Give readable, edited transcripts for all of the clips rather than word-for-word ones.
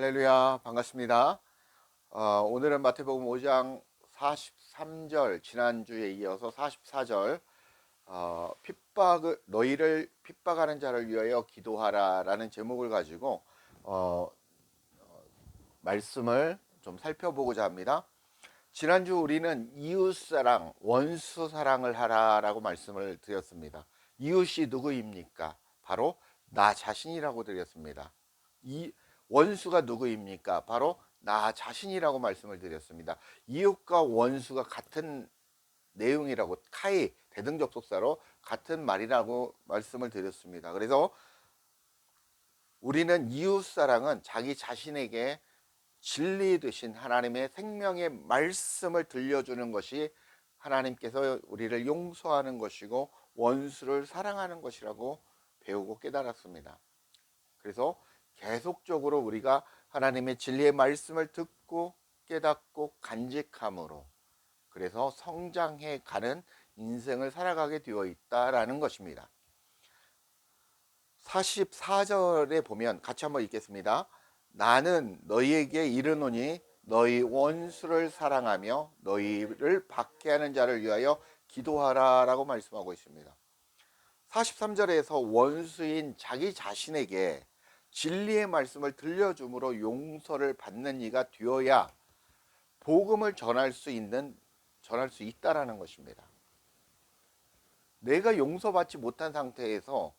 할렐루야, 반갑습니다. 오늘은 마태복음 5장 43절, 지난주에 이어서 44절, 너희를 핍박하는 자를 위하여 기도하라라는 제목을 가지고 어, 말씀을 좀 살펴보고자 합니다. 지난주 우리는 이웃사랑, 원수사랑을 하라라고 말씀을 드렸습니다. 이웃이 누구입니까? 바로 나 자신이라고 드렸습니다. 이 원수가 누구입니까? 바로 나 자신이라고 말씀을 드렸습니다. 이웃과 원수가 같은 내용이라고, 카이 대등접속사로 같은 말이라고 말씀을 드렸습니다. 그래서 우리는 이웃사랑은 자기 자신에게 진리 되신 하나님의 생명의 말씀을 들려주는 것이 하나님께서 우리를 용서하는 것이고 원수를 사랑하는 것이라고 배우고 깨달았습니다. 그래서 계속적으로 우리가 하나님의 진리의 말씀을 듣고 깨닫고 간직함으로, 그래서 성장해 가는 인생을 살아가게 되어 있다라는 것입니다. 44절에 보면 같이 한번 읽겠습니다. 나는 너희에게 이르노니 너희 원수를 사랑하며 너희를 박해하는 자를 위하여 기도하라 라고 말씀하고 있습니다. 43절에서 원수인 자기 자신에게 진리의 말씀을 들려줌으로 용서를 받는 이가 되어야 복음을 전할 수 있다라는 것입니다. 내가 용서받지 못한 상태에서,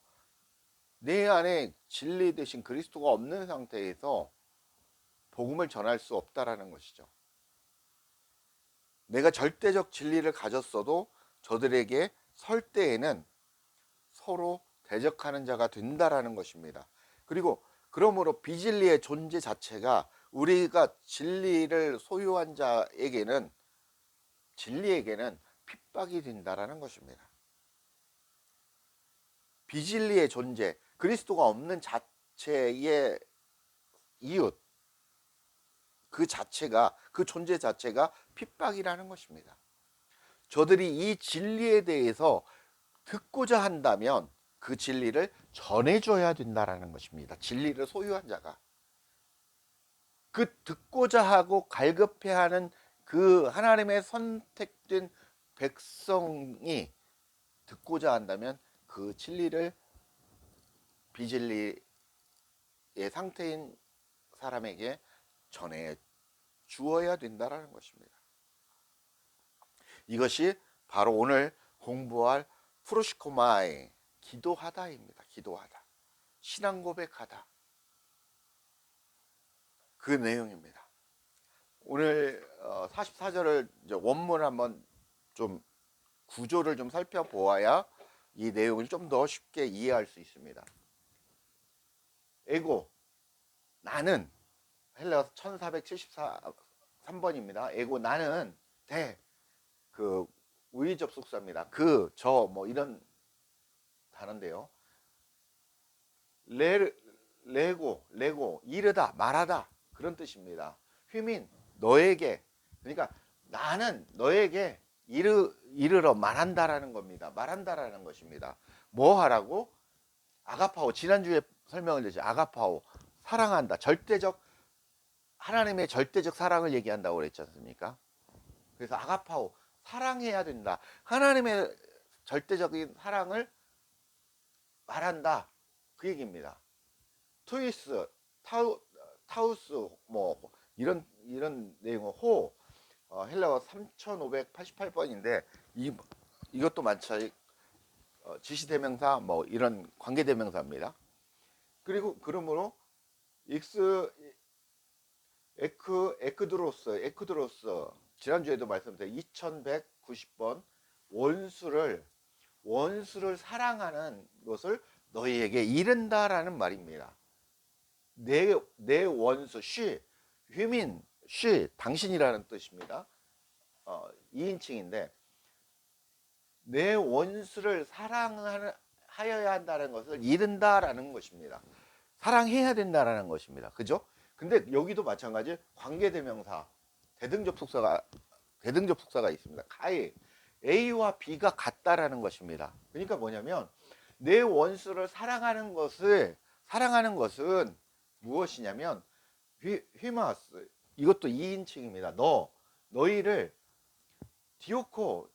내 안에 진리 되신 그리스도가 없는 상태에서 복음을 전할 수 없다라는 것이죠. 내가 절대적 진리를 가졌어도 저들에게 설 때에는 서로 대적하는 자가 된다라는 것입니다. 그리고 그러므로 비진리의 존재 자체가, 우리가 진리를 소유한 자에게는, 진리에게는 핍박이 된다라는 것입니다. 비진리의 존재, 그리스도가 없는 자체의 이웃, 그 자체가, 그 존재 자체가 핍박이라는 것입니다. 저들이 이 진리에 대해서 듣고자 한다면 그 진리를 전해줘야 된다라는 것입니다. 진리를 소유한 자가, 그 듣고자 하고 갈급해하는 그 하나님의 선택된 백성이 듣고자 한다면 그 진리를 비진리의 상태인 사람에게 전해 주어야 된다라는 것입니다. 이것이 바로 오늘 공부할 프로시코마이, 기도하다입니다. 기도하다, 신앙 고백하다, 그 내용입니다. 오늘 44절을 원문 한번 좀 구조를 좀 살펴보아야 이 내용을 좀 더 쉽게 이해할 수 있습니다. 에고, 나는, 헬라어 1473번입니다. 에고, 나는 그 우위 접속사입니다. 그, 저, 뭐 이런 단어인데요. 레고, 이르다, 말하다, 그런 뜻입니다. 휘민, 너에게, 그러니까 나는 너에게 이르러 말한다라는 겁니다. 말한다라는 것입니다. 뭐 하라고? 아가파오, 지난주에 설명을 드렸죠. 아가파오, 사랑한다, 절대적, 하나님의 절대적 사랑을 얘기한다고 그랬지 않습니까? 그래서 아가파오, 사랑해야 된다, 하나님의 절대적인 사랑을 말한다, 그 얘기입니다. 트위스, 타우스, 뭐 이런 내용은 헬라어 3588번인데 이것도 마찬가지, 지시대명사, 뭐 이런 관계대명사입니다. 그리고 그러므로 에크드로스, 지난주에도 말씀드린 2190번, 원수를 사랑하는 것을 너희에게 이른다라는 말입니다. 내 원수, 휴민, 당신이라는 뜻입니다. 2인칭인데 내 원수를 사랑하여야 한다는 것을 이른다라는 것입니다. 사랑해야 된다라는 것입니다. 그죠? 근데 여기도 마찬가지, 관계대명사, 대등접속사가 있습니다. 카이, A와 B가 같다라는 것입니다. 그러니까 뭐냐면 내 원수를 사랑하는 것은 무엇이냐면 휘마스, 이것도 2인칭입니다. 너희를 디오코,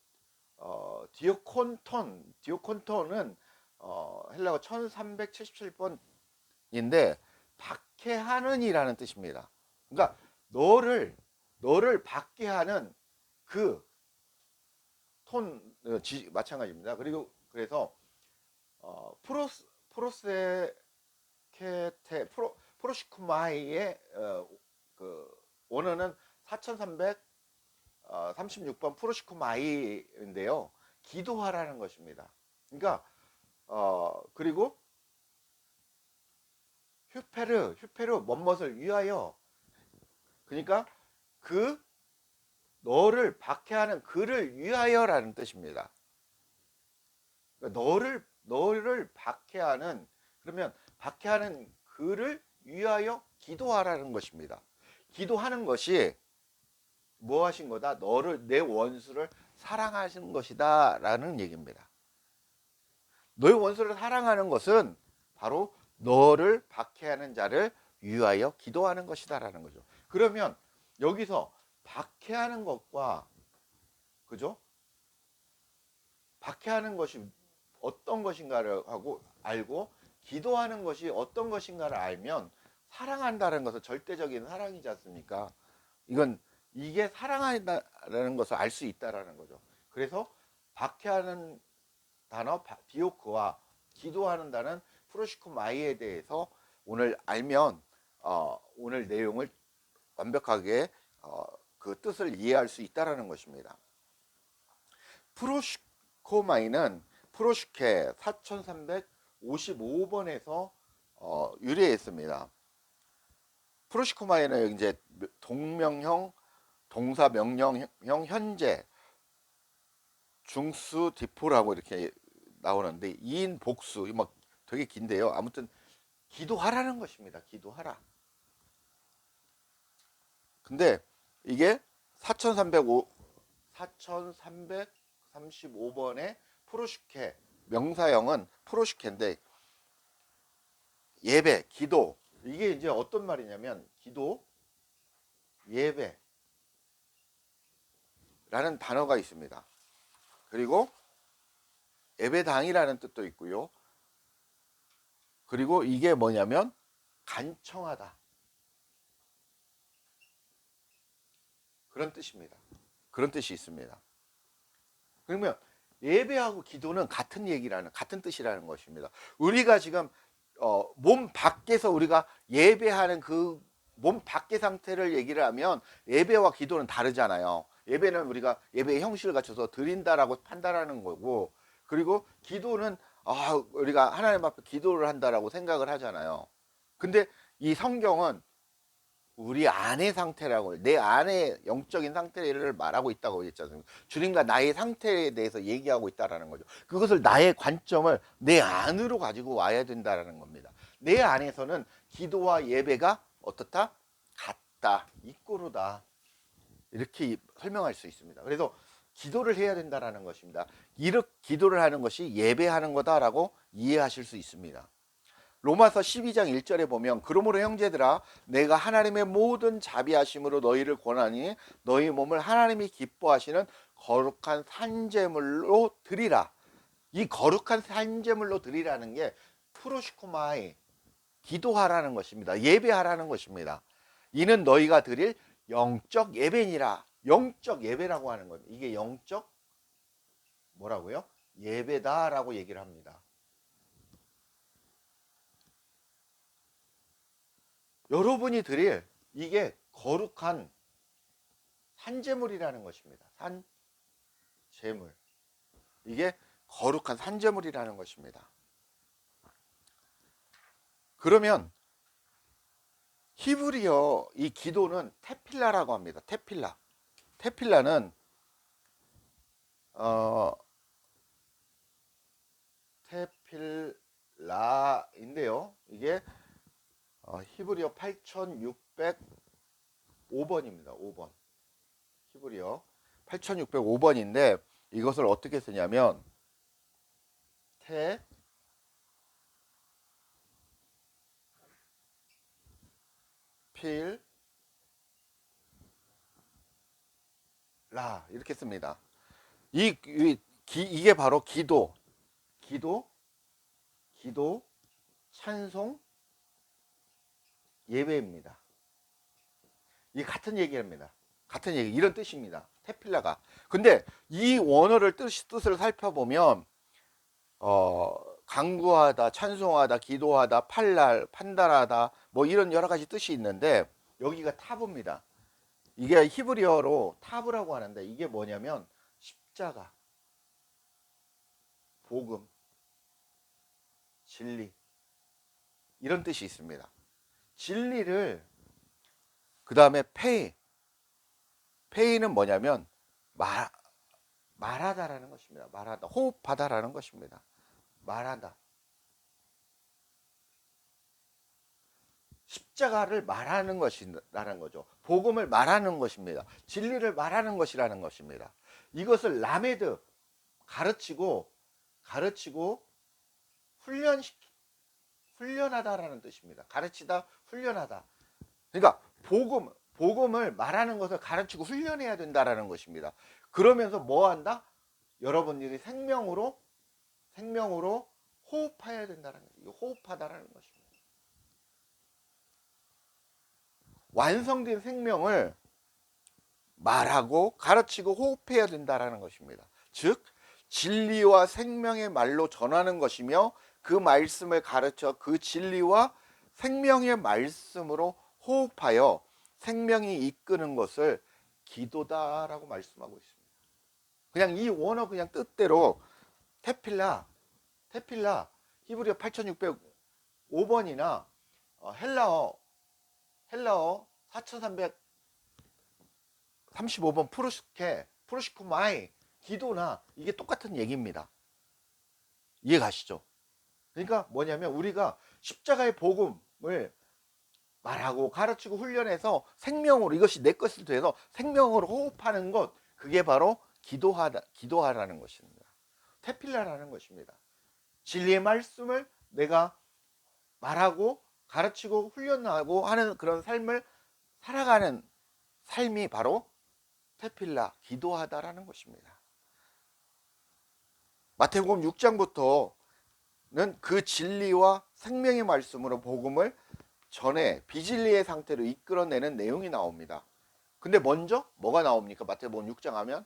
디오콘톤은 헬라어 1377번인데 박해하는이라는 뜻입니다. 그러니까 너를 받게 하는 그 마찬가지입니다. 그리고 그래서 프로시쿠마이의 그 원어는 4336번 프로시쿠마이인데요. 기도하라는 것입니다. 그러니까 그리고 휴페르 뭐뭇을 위하여, 그러니까 그 너를 박해하는 그를 위하여라는 뜻입니다. 그러니까 너를 박해하는, 그러면 박해하는 그를 위하여 기도하라는 것입니다. 기도하는 것이 뭐 하신 거다? 내 원수를 사랑하시는 것이다 라는 얘기입니다. 너의 원수를 사랑하는 것은 바로 너를 박해하는 자를 위하여 기도하는 것이다 라는 거죠. 그러면 여기서 박해하는 것과, 그죠? 박해하는 것이 어떤 것인가를 하고 알고 기도하는 것이 어떤 것인가를 알면 사랑한다는 것은 절대적인 사랑이지 않습니까? 이게 사랑한다는 것을 알 수 있다라는 거죠. 그래서 박해하는 단어 디오크와 기도하는 단어 프로시코마이에 대해서 오늘 알면 오늘 내용을 완벽하게 그 뜻을 이해할 수 있다라는 것입니다. 프로시코마이는 프로시케 4355번에서 유래했습니다. 프로시코마이는 이제 동명형, 동사 명령형, 현재, 중수, 디포라고 이렇게 나오는데 2인 복수, 막 되게 긴데요. 아무튼 기도하라는 것입니다. 기도하라. 근데 이게 4335번의 프로슈케, 명사형은 프로슈케인데 예배, 기도, 이게 이제 어떤 말이냐면 기도, 예배 라는 단어가 있습니다. 그리고 예배당이라는 뜻도 있고요. 그리고 이게 뭐냐면 간청하다, 그런 뜻입니다. 그런 뜻이 있습니다. 그러면 예배하고 기도는 같은 뜻이라는 것입니다. 우리가 지금 몸 밖에서 우리가 예배하는 그 몸 밖의 상태를 얘기를 하면 예배와 기도는 다르잖아요. 예배는 우리가 예배의 형식을 갖춰서 드린다라고 판단하는 거고, 그리고 기도는 우리가 하나님 앞에 기도를 한다라고 생각을 하잖아요. 근데 이 성경은 우리 안의 상태라고, 내 안의 영적인 상태를 말하고 있다고 했잖아요. 주님과 나의 상태에 대해서 얘기하고 있다라는 거죠. 그것을, 나의 관점을 내 안으로 가지고 와야 된다라는 겁니다. 내 안에서는 기도와 예배가 어떻다? 같다, 이꼬르다, 이렇게 설명할 수 있습니다. 그래서 기도를 해야 된다라는 것입니다. 이렇게 기도를 하는 것이 예배하는 거다라고 이해하실 수 있습니다. 로마서 12장 1절에 보면 그러므로 형제들아 내가 하나님의 모든 자비하심으로 너희를 권하니 너희 몸을 하나님이 기뻐하시는 거룩한 산제물로 드리라. 이 거룩한 산제물로 드리라는 게 프로시코마이, 기도하라는 것입니다. 예배하라는 것입니다. 이는 너희가 드릴 영적 예배니라. 영적 예배라고 하는 겁니다. 이게 영적 뭐라고요? 예배다라고 얘기를 합니다. 여러분이 드릴 이게 거룩한 산제물이라는 것입니다. 산제물. 이게 거룩한 산제물이라는 것입니다. 그러면 히브리어 이 기도는 테필라라고 합니다. 테필라는 테필라인데요. 이게 히브리어 8605번입니다. 5번. 히브리어 8605번인데 이것을 어떻게 쓰냐면 테필 라 이렇게 씁니다. 이게 바로 기도, 찬송, 예배입니다. 이 같은 얘기입니다. 같은 얘기, 이런 뜻입니다. 테필라가. 근데 이 원어를 뜻을 살펴보면 강구하다, 찬송하다, 기도하다, 판단하다, 뭐 이런 여러 가지 뜻이 있는데 여기가 타브입니다. 이게 히브리어로 타브라고 하는데 이게 뭐냐면 십자가, 복음, 진리 이런 뜻이 있습니다. 진리를 그 다음에 페이는 뭐냐면 말하다라는 것입니다. 말하다, 호흡하다라는 것입니다. 말하다. 십자가를 말하는 것이라는 거죠. 복음을 말하는 것입니다. 진리를 말하는 것이라는 것입니다. 이것을 라메드, 가르치고 훈련하다라는 뜻입니다. 가르치다, 훈련하다. 그러니까 복음을 말하는 것을 가르치고 훈련해야 된다라는 것입니다. 그러면서 뭐 한다? 여러분들이 생명으로 호흡해야 된다는 거죠. 호흡하다라는 것입니다. 완성된 생명을 말하고 가르치고 호흡해야 된다라는 것입니다. 즉 진리와 생명의 말로 전하는 것이며 그 말씀을 가르쳐 그 진리와 생명의 말씀으로 호흡하여 생명이 이끄는 것을 기도다라고 말씀하고 있습니다. 그냥 이 원어 그냥 뜻대로 테필라 히브리어 8605번이나 헬라어 4335번 프루시코마이 기도나 이게 똑같은 얘기입니다. 이해 가시죠? 그러니까 뭐냐면 우리가 십자가의 복음을 말하고 가르치고 훈련해서 생명으로 이것이 내 것이 돼서 생명으로 호흡하는 것, 그게 바로 기도하라는 것입니다. 테필라라는 것입니다. 진리의 말씀을 내가 말하고 가르치고 훈련하고 하는 그런 삶을 살아가는 삶이 바로 테필라, 기도하다라는 것입니다. 마태복음 6장부터는 그 진리와 생명의 말씀으로 복음을 전에 비진리의 상태로 이끌어내는 내용이 나옵니다. 근데 먼저 뭐가 나옵니까? 마태복음 6장 하면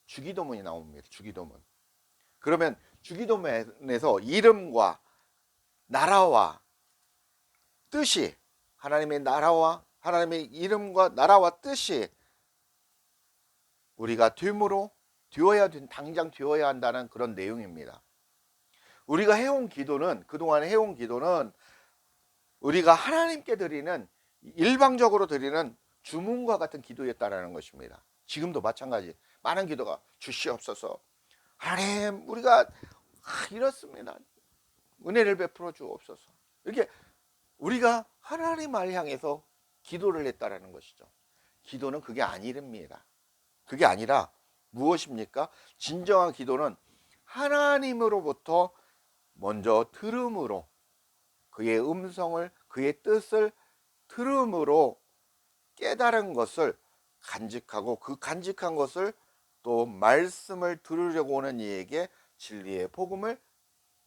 주기도문이 나옵니다. 주기도문. 그러면 주기도문에서 이름과 나라와 뜻이, 하나님의 나라와 하나님의 이름과 나라와 뜻이 우리가 당장 되어야 한다는 그런 내용입니다. 우리가 그동안 해온 기도는 우리가 하나님께 드리는, 일방적으로 드리는 주문과 같은 기도였다라는 것입니다. 지금도 마찬가지. 많은 기도가 주시옵소서, 하나님 우리가 이렇습니다, 은혜를 베풀어 주옵소서, 이렇게 우리가 하나님을 향해서 기도를 했다라는 것이죠. 기도는 그게 아니랍니다. 그게 아니라 무엇입니까? 진정한 기도는 하나님으로부터 먼저 들음으로, 그의 음성을, 그의 뜻을 들음으로 깨달은 것을 간직하고 그 간직한 것을 또 말씀을 들으려고 오는 이에게 진리의 복음을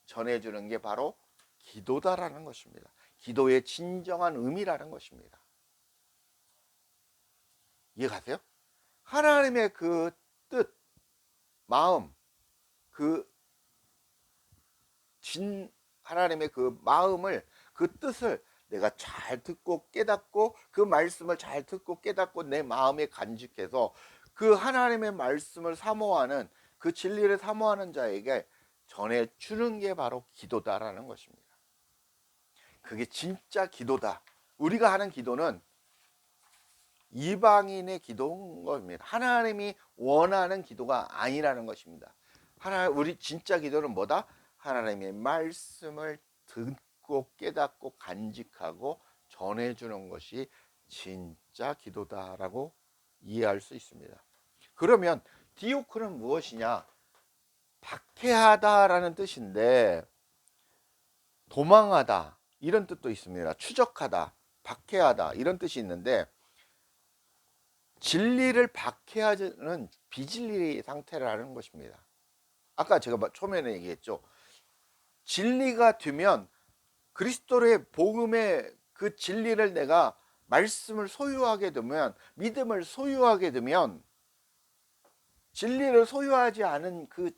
전해주는 게 바로 기도다라는 것입니다. 기도의 진정한 의미라는 것입니다. 이해가세요? 하나님의 그 뜻, 마음, 하나님의 그 마음을, 그 뜻을 내가 잘 듣고 깨닫고 그 말씀을 잘 듣고 깨닫고 내 마음에 간직해서 그 하나님의 말씀을 사모하는, 그 진리를 사모하는 자에게 전해주는 게 바로 기도다라는 것입니다. 그게 진짜 기도다. 우리가 하는 기도는 이방인의 기도인 겁니다. 하나님이 원하는 기도가 아니라는 것입니다. 우리 진짜 기도는 뭐다? 하나님의 말씀을 듣고 깨닫고 간직하고 전해주는 것이 진짜 기도다라고 이해할 수 있습니다. 그러면 디오크는 무엇이냐? 박해하다라는 뜻인데 도망하다 이런 뜻도 있습니다. 추적하다, 박해하다 이런 뜻이 있는데, 진리를 박해하는 비진리 상태라는 것입니다. 아까 제가 처음에는 얘기했죠. 진리가 되면, 그리스도의 복음의 그 진리를 내가 말씀을 소유하게 되면, 믿음을 소유하게 되면, 진리를 소유하지 않은 그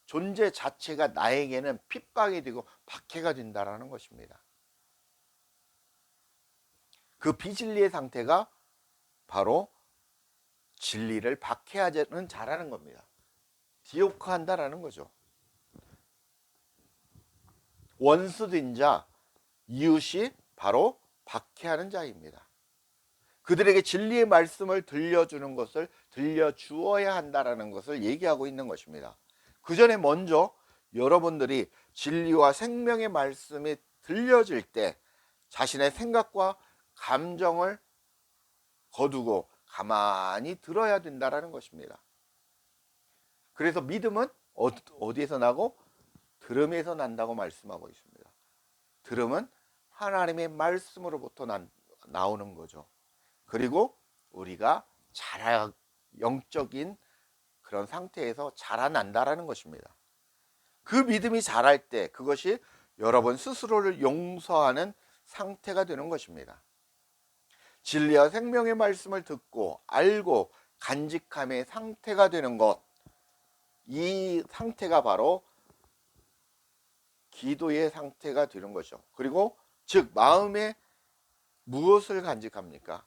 존재 자체가 나에게는 핍박이 되고 박해가 된다라는 것입니다. 그 비진리의 상태가 바로 진리를 박해하는 자라는 겁니다. 디오크한다라는 거죠. 원수된 자, 이웃이 바로 박해하는 자입니다. 그들에게 진리의 말씀을 들려주는 것을 들려주어야 한다라는 것을 얘기하고 있는 것입니다. 그 전에 먼저 여러분들이 진리와 생명의 말씀이 들려질 때 자신의 생각과 감정을 거두고 가만히 들어야 된다라는 것입니다. 그래서 믿음은 어디에서 나고? 들음에서 난다고 말씀하고 있습니다. 들음은 하나님의 말씀으로부터 나오는 거죠. 그리고 우리가 영적인 그런 상태에서 자라난다라는 것입니다. 그 믿음이 자랄 때 그것이 여러분 스스로를 용서하는 상태가 되는 것입니다. 진리와 생명의 말씀을 듣고 알고 간직함의 상태가 되는 것, 이 상태가 바로 기도의 상태가 되는 것이죠. 그리고 즉 마음에 무엇을 간직합니까?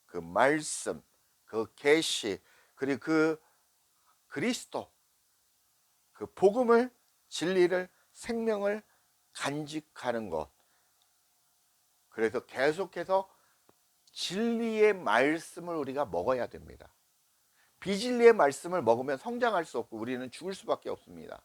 그 말씀, 그 계시, 그리고 그 그리스도, 그 복음을, 진리를, 생명을 간직하는 것. 그래서 계속해서 진리의 말씀을 우리가 먹어야 됩니다. 비진리의 말씀을 먹으면 성장할 수 없고 우리는 죽을 수밖에 없습니다.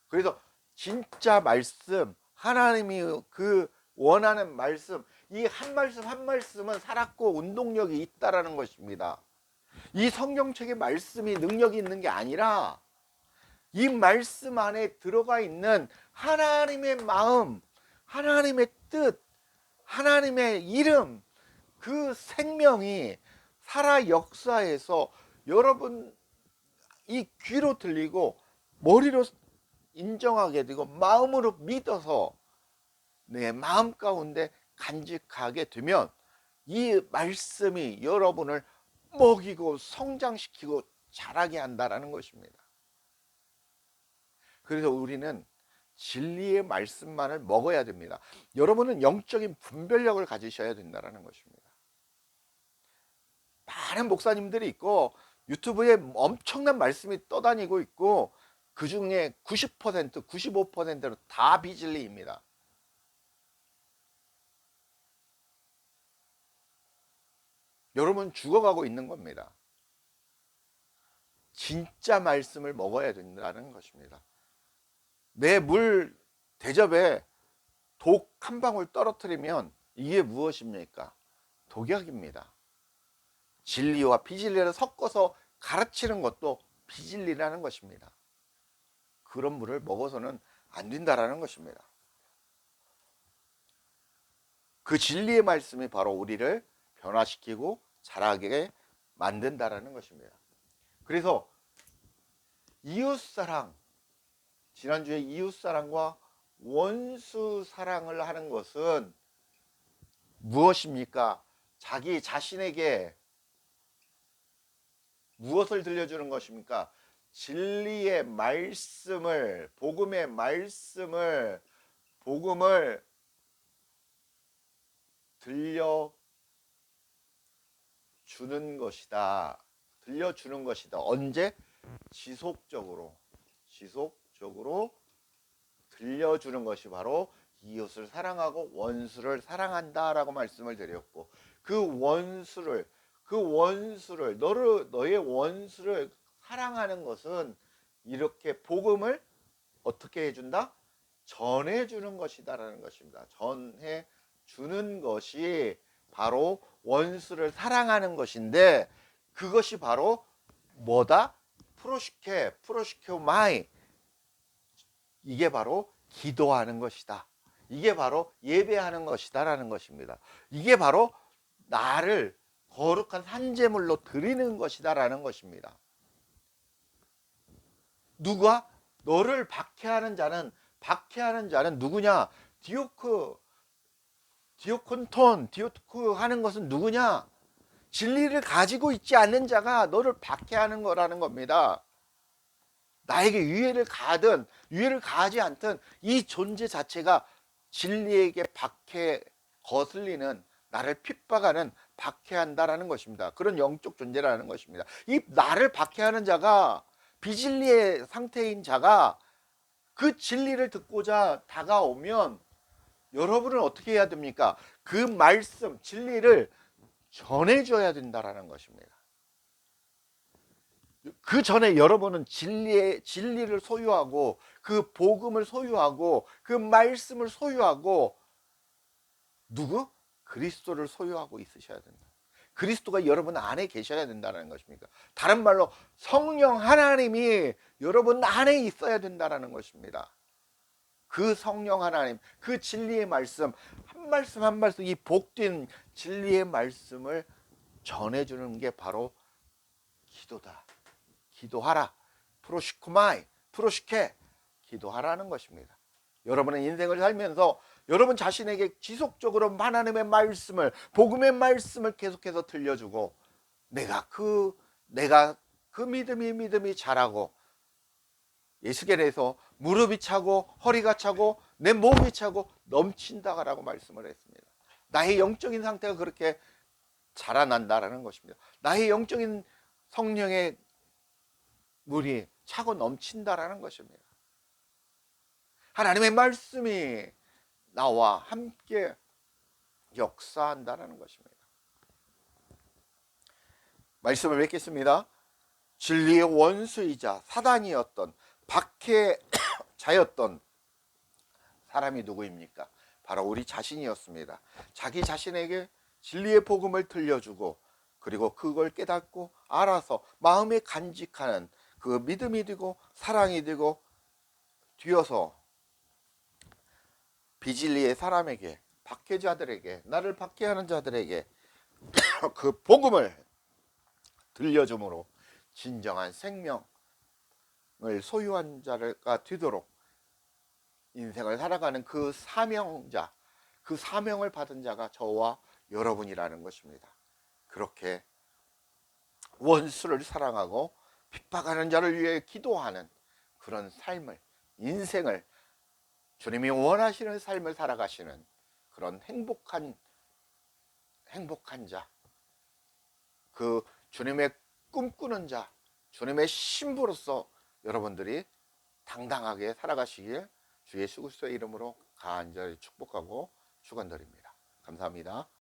그래서 진짜 말씀, 하나님이 그 원하는 말씀, 이 한 말씀 한 말씀은 살았고 운동력이 있다라는 것입니다. 이 성경책의 말씀이 능력이 있는 게 아니라 이 말씀 안에 들어가 있는 하나님의 마음, 하나님의 뜻, 하나님의 이름, 그 생명이 살아 역사해서 여러분 이 귀로 들리고 머리로 인정하게 되고 마음으로 믿어서 내 마음 가운데 간직하게 되면 이 말씀이 여러분을 먹이고 성장시키고 자라게 한다라는 것입니다. 그래서 우리는 진리의 말씀만을 먹어야 됩니다. 여러분은 영적인 분별력을 가지셔야 된다는 것입니다. 많은 목사님들이 있고 유튜브에 엄청난 말씀이 떠다니고 있고 그 중에 90%, 95%는 다 비진리입니다. 여러분 죽어가고 있는 겁니다. 진짜 말씀을 먹어야 된다는 것입니다. 내 물 대접에 독 한 방울 떨어뜨리면 이게 무엇입니까? 독약입니다. 진리와 비진리를 섞어서 가르치는 것도 비진리라는 것입니다. 그런 물을 먹어서는 안 된다라는 것입니다. 그 진리의 말씀이 바로 우리를 변화시키고 자라게 만든다라는 것입니다. 그래서 이웃사랑, 지난주에 이웃사랑과 원수사랑을 하는 것은 무엇입니까? 자기 자신에게 무엇을 들려주는 것입니까? 진리의 말씀을, 복음의 말씀을, 복음을 들려주는 것이다. 들려주는 것이다. 언제? 지속적으로 들려주는 것이 바로 이웃을 사랑하고 원수를 사랑한다라고 말씀을 드렸고, 그 원수를 너의 원수를 사랑하는 것은 이렇게 복음을 어떻게 해준다? 전해주는 것이다라는 것입니다. 전해주는 것이 바로 원수를 사랑하는 것인데, 그것이 바로 뭐다? 프로시케오마이, 이게 바로 기도하는 것이다. 이게 바로 예배하는 것이다라는 것입니다. 이게 바로 나를 거룩한 산제물로 드리는 것이다라는 것입니다. 누가? 너를 박해하는 자는 누구냐? 디오콘 하는 것은 누구냐? 진리를 가지고 있지 않는 자가 너를 박해하는 거라는 겁니다. 나에게 유해를 가든 유해를 가하지 않든 이 존재 자체가 진리에게 거슬리는, 나를 핍박하는, 박해한다라는 것입니다. 그런 영적 존재라는 것입니다. 이 나를 박해하는 자가, 비진리의 상태인 자가 그 진리를 듣고자 다가오면 여러분은 어떻게 해야 됩니까? 그 말씀, 진리를 전해줘야 된다라는 것입니다. 그 전에 여러분은 진리를 소유하고 그 복음을 소유하고 그 말씀을 소유하고 누구? 그리스도를 소유하고 있으셔야 된다. 그리스도가 여러분 안에 계셔야 된다는 것입니까? 다른 말로 성령 하나님이 여러분 안에 있어야 된다는 것입니다. 그 성령 하나님, 그 진리의 말씀, 한 말씀 한 말씀, 이 복된 진리의 말씀을 전해주는 게 바로 기도다. 기도하라. 프로시케, 기도하라는 것입니다. 여러분의 인생을 살면서 여러분 자신에게 지속적으로 하나님의 말씀을, 복음의 말씀을 계속해서 들려주고, 내가 그 믿음이 자라고, 예수께서 무릎이 차고 허리가 차고 내 몸이 차고 넘친다라고 말씀을 했습니다. 나의 영적인 상태가 그렇게 자라난다라는 것입니다. 나의 영적인 성령의 물이 차고 넘친다라는 것입니다. 하나님의 말씀이 나와 함께 역사한다라는 것입니다. 말씀을 맺겠습니다. 진리의 원수이자 사단이었던, 박해자였던 사람이 누구입니까? 바로 우리 자신이었습니다. 자기 자신에게 진리의 복음을 들려주고, 그리고 그걸 깨닫고 알아서 마음에 간직하는 그 믿음이 되고 사랑이 되고, 뒤어서 비진리의 사람에게, 박해자들에게, 나를 박해하는 자들에게 그 복음을 들려줌으로 진정한 생명을 소유한 자가 되도록 인생을 살아가는 그 사명자, 그 사명을 받은 자가 저와 여러분이라는 것입니다. 그렇게 원수를 사랑하고 핍박하는 자를 위해 기도하는 그런 삶을, 인생을, 주님이 원하시는 삶을 살아가시는 그런 행복한 자, 그 주님의 꿈꾸는 자, 주님의 신부로서 여러분들이 당당하게 살아가시길 주 예수 그리스도의 이름으로 간절히 축복하고 축원드립니다. 감사합니다.